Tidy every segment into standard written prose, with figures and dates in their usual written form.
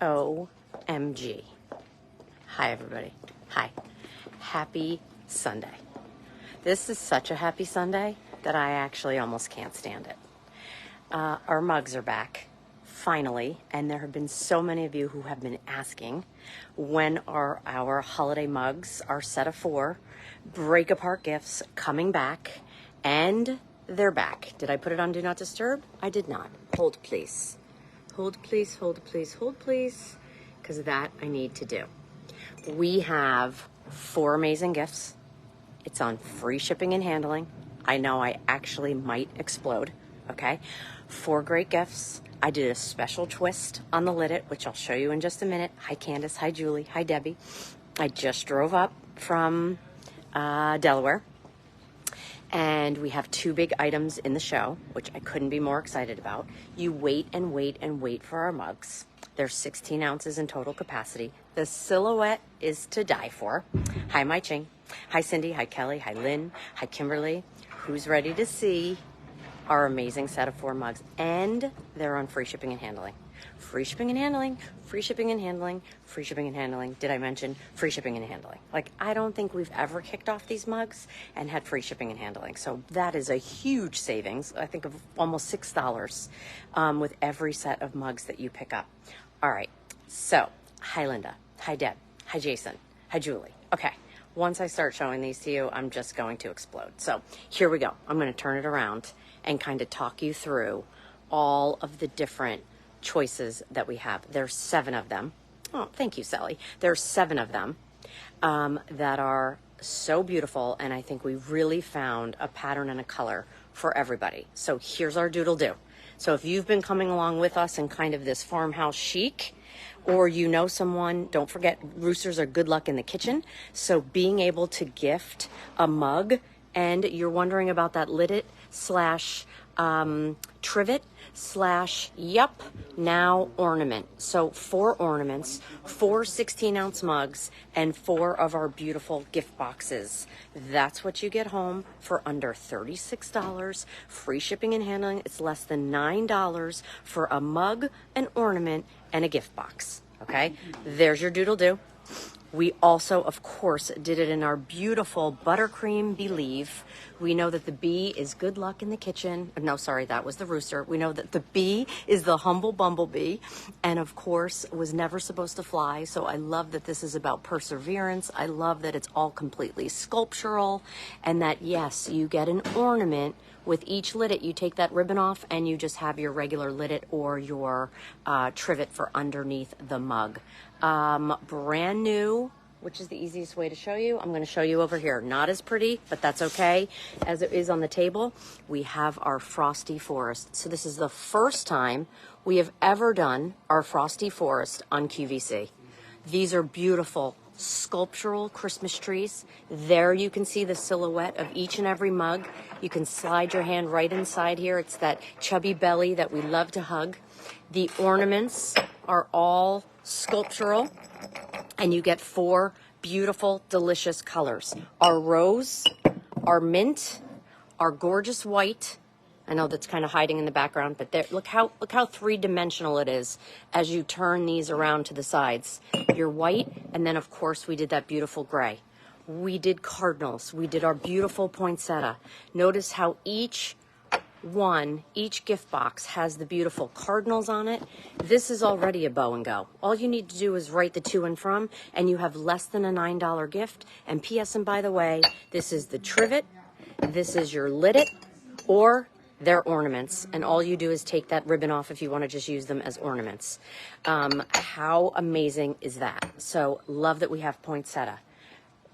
OMG. Hi, everybody. Hi. Happy Sunday. This is such a happy Sunday that I actually almost can't stand it. Our mugs are back, finally, and there have been so many of you who have been asking when are our holiday mugs, our set of 4 break apart gifts coming back, and they're back. Did I put it on Do Not Disturb? I did not. Hold, please. Hold, please, hold, please, hold, please, because that I need to do. We have 4 amazing gifts. It's on free shipping and handling. I know I actually might explode, okay? 4 great gifts. I did a special twist on the lid, which I'll show you in just a minute. Hi, Candace. Hi, Julie. Hi, Debbie. I just drove up from Delaware, and we have 2 big items in the show, which I couldn't be more excited about. You wait and wait and wait for our mugs. There's 16 ounces in total capacity. The silhouette is to die for. Hi, Mai Ching. Hi, Cindy. Hi, Kelly. Hi, Lynn. Hi, Kimberly. Who's ready to see our amazing set of 4 mugs? And they're on free shipping and handling. Free shipping and handling, free shipping and handling, free shipping and handling. Did I mention free shipping and handling? Like, I don't think we've ever kicked off these mugs and had free shipping and handling. So that is a huge savings, I think, of almost $6 with every set of mugs that you pick up. All right. So, hi, Linda. Hi, Deb. Hi, Jason. Hi, Julie. Okay. Once I start showing these to you, I'm just going to explode. So here we go. I'm going to turn it around and kind of talk you through all of the different choices that we have. There's 7 of them. Oh, thank you, Sally. There's 7 of them that are so beautiful, and I think we really found a pattern and a color for everybody. So here's our doodle-do. So if you've been coming along with us in kind of this farmhouse chic, or you know someone, don't forget, roosters are good luck in the kitchen. So being able to gift a mug, and you're wondering about that lid slash trivet slash, yep, now ornament. So 4 ornaments, 4 16-ounce mugs, and 4 of our beautiful gift boxes. That's what you get home for under $36. Free shipping and handling. It's less than $9 for a mug, an ornament, and a gift box. Okay, there's your doodle-do. We also, of course, did it in our beautiful buttercream Believe. We know that the bee is good luck in the kitchen. No, sorry, that was the rooster. We know that the bee is the humble bumblebee, and of course, was never supposed to fly. So I love that this is about perseverance. I love that it's all completely sculptural, and that, yes, you get an ornament with each lid. You take that ribbon off and you just have your regular lid or your trivet for underneath the mug. Brand new, which is the easiest way to show you. I'm going to show you over here. Not as pretty, but that's okay, as it is on the table. We have our Frosty Forest. So this is the first time we have ever done our Frosty Forest on QVC. These are beautiful sculptural Christmas trees. There you can see the silhouette of each and every mug. You can slide your hand right inside here. It's that chubby belly that we love to hug. The ornaments are all sculptural, and you get 4 beautiful, delicious colors. Our rose, our mint, our gorgeous white. I know that's kind of hiding in the background, but there, look how 3-dimensional it is as you turn these around to the sides. Your white, and then of course we did that beautiful gray. We did cardinals. We did our beautiful poinsettia. Notice how each gift box has the beautiful cardinals on it. This is already a bow and go. All you need to do is write the to and from, and you have less than a $9 gift. And P.S. and by the way, this is the trivet, this is your lid, or they're ornaments, and all you do is take that ribbon off if you want to just use them as ornaments. How amazing is that? So love that we have poinsettia.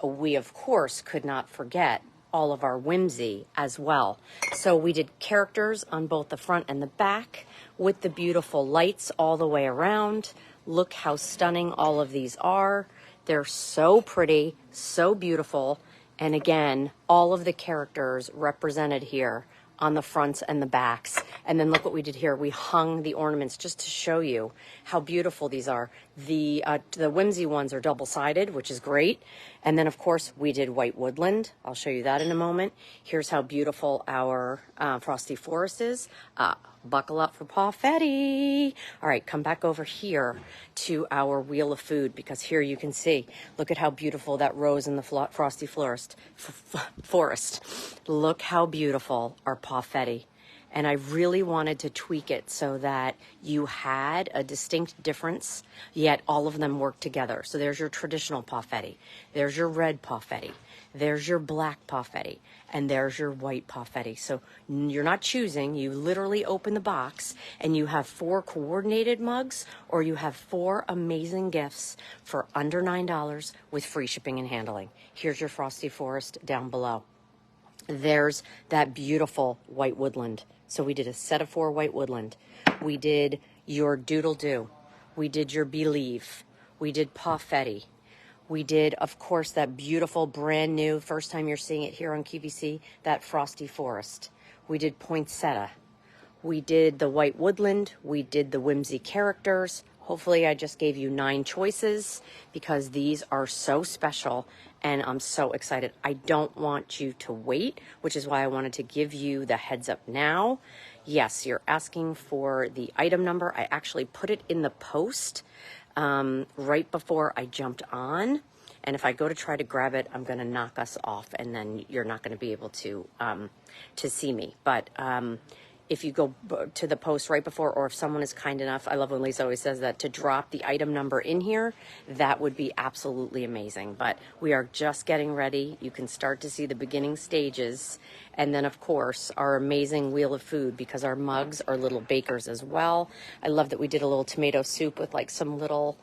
We, of course, could not forget all of our whimsy as well. So we did characters on both the front and the back with the beautiful lights all the way around. Look how stunning all of these are. They're so pretty, so beautiful. And again, all of the characters represented here on the fronts and the backs. And then look what we did here. We hung the ornaments just to show you how beautiful these are. The whimsy ones are double-sided, which is great. And then, of course, we did white woodland. I'll show you that in a moment. Here's how beautiful our Frosty Forest is. Buckle up for Pawfetti. All right, come back over here to our wheel of food, because here you can see, look at how beautiful that rose in the frosty forest. Look how beautiful our Pawfetti. And I really wanted to tweak it so that you had a distinct difference, yet all of them work together. So there's your traditional Pawfetti, there's your red Pawfetti, there's your black Pawfetti, and there's your white Pawfetti. So you're not choosing, you literally open the box and you have 4 coordinated mugs, or you have 4 amazing gifts for under $9 with free shipping and handling. Here's your Frosty Forest down below. There's that beautiful white woodland. So we did a set of 4 white woodland. We did your Doodle Doo. We did your Believe. We did Pawfetti. We did, of course, that beautiful brand new, first time you're seeing it here on QVC, that Frosty Forest. We did Poinsettia. We did the white woodland. We did the whimsy characters. Hopefully I just gave you 9 choices, because these are so special and I'm so excited. I don't want you to wait, which is why I wanted to give you the heads up now. Yes, you're asking for the item number. I actually put it in the post right before I jumped on. And if I go to try to grab it, I'm going to knock us off, and then you're not going to be able to see me. But if you go to the post right before, or if someone is kind enough, I love when Lisa always says that, to drop the item number in here, that would be absolutely amazing. But we are just getting ready. You can start to see the beginning stages. And then, of course, our amazing wheel of food, because our mugs are little bakers as well. I love that we did a little tomato soup with like some little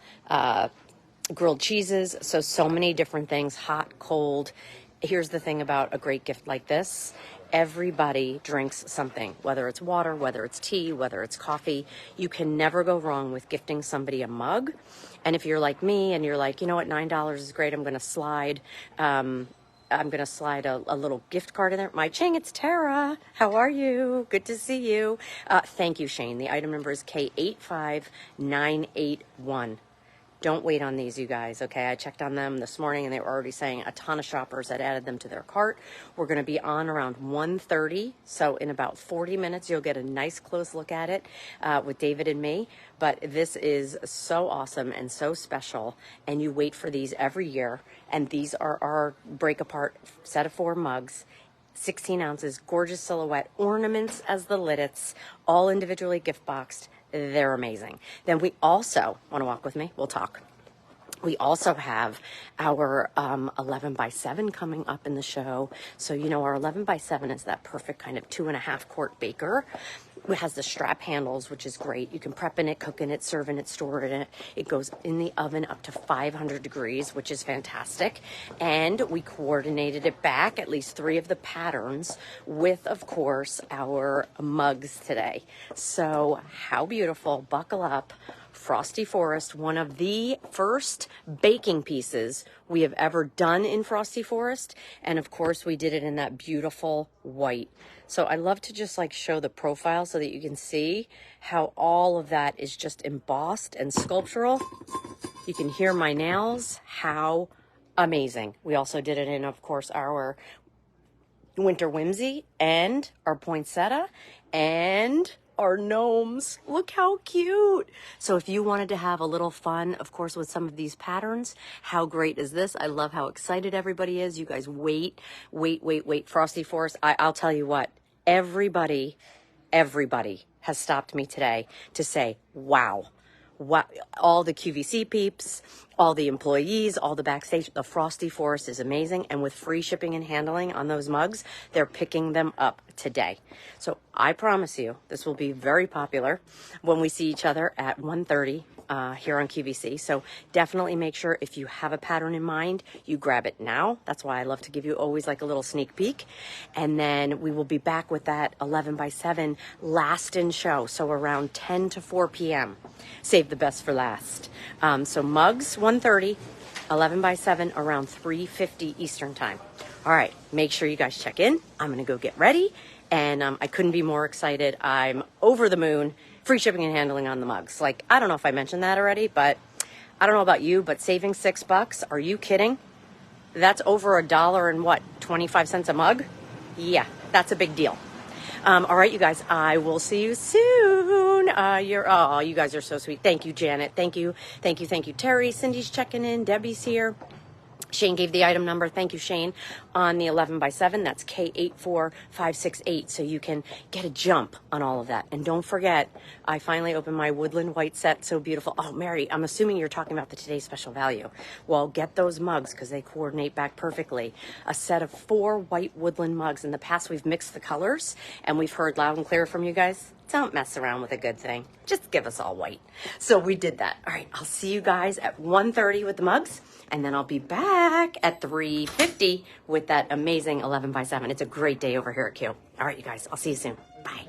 grilled cheeses. So many different things, hot, cold. Here's the thing about a great gift like this. Everybody drinks something, whether it's water, whether it's tea, whether it's coffee. You can never go wrong with gifting somebody a mug. And if you're like me and you're like, you know what, $9 is great, I'm going to slide a little gift card in there. My Ching, it's Tara. How are you? Good to see you. Thank you, Shane. The item number is K85981. Don't wait on these, you guys, okay? I checked on them this morning, and they were already saying a ton of shoppers had added them to their cart. We're going to be on around 1:30, so in about 40 minutes, you'll get a nice close look at it with David and me. But this is so awesome and so special, and you wait for these every year. And these are our break-apart set of 4 mugs. 16 ounces, gorgeous silhouette, ornaments as the liddits, all individually gift boxed. They're amazing. Then we also, want to walk with me? We'll talk. We also have our 11 by 7 coming up in the show. So, you know, our 11 by 7 is that perfect kind of 2.5 quart baker. It has the strap handles, which is great. You can prep in it, cook in it, serve in it, store it in it. It goes in the oven up to 500 degrees, which is fantastic. And we coordinated it back, at least 3 of the patterns, with, of course, our mugs today. So how beautiful. Buckle up. Frosty Forest, one of the first baking pieces we have ever done in Frosty Forest. And of course, we did it in that beautiful white. So I love to just like show the profile so that you can see how all of that is just embossed and sculptural. You can hear my nails. How amazing. We also did it in, of course, our Winter Whimsy and our Poinsettia and our gnomes. Look how cute. So if you wanted to have a little fun, of course, with some of these patterns, how great is this? I love how excited everybody is. You guys wait. Frosty Forest, I'll tell you what, everybody has stopped me today to say, wow. All the QVC peeps, all the employees, all the backstage, the Frosty Forest is amazing. And with free shipping and handling on those mugs, they're picking them up today. So I promise you, this will be very popular when we see each other at 1:30 here on QVC. So definitely make sure if you have a pattern in mind, you grab it now. That's why I love to give you always like a little sneak peek. And then we will be back with that 11 by 7 last in show. So around 10 to 4 p.m. Save the best for last. So mugs 1:30, 11 by 7 around 3:50 Eastern time. All right, make sure you guys check in. I'm going to go get ready. And I couldn't be more excited. I'm over the moon. Free shipping and handling on the mugs. Like, I don't know if I mentioned that already, but I don't know about you, but saving $6, are you kidding? That's over $1 and what, 25 cents a mug? Yeah, that's a big deal. All right, you guys, I will see you soon. You guys are so sweet. Thank you, Janet. Thank you. Terry, Cindy's checking in. Debbie's here. Shane gave the item number. Thank you, Shane. On the 11x7, that's K84568. So you can get a jump on all of that. And don't forget, I finally opened my woodland white set. So beautiful. Oh, Mary, I'm assuming you're talking about the today's special value. Well, get those mugs because they coordinate back perfectly. A set of 4 white woodland mugs. In the past, we've mixed the colors and we've heard loud and clear from you guys. Don't mess around with a good thing. Just give us all white. So we did that. All right, I'll see you guys at 1:30 with the mugs. And then I'll be back at 3:50 with that amazing 11x7. It's a great day over here at Q. All right, you guys, I'll see you soon. Bye.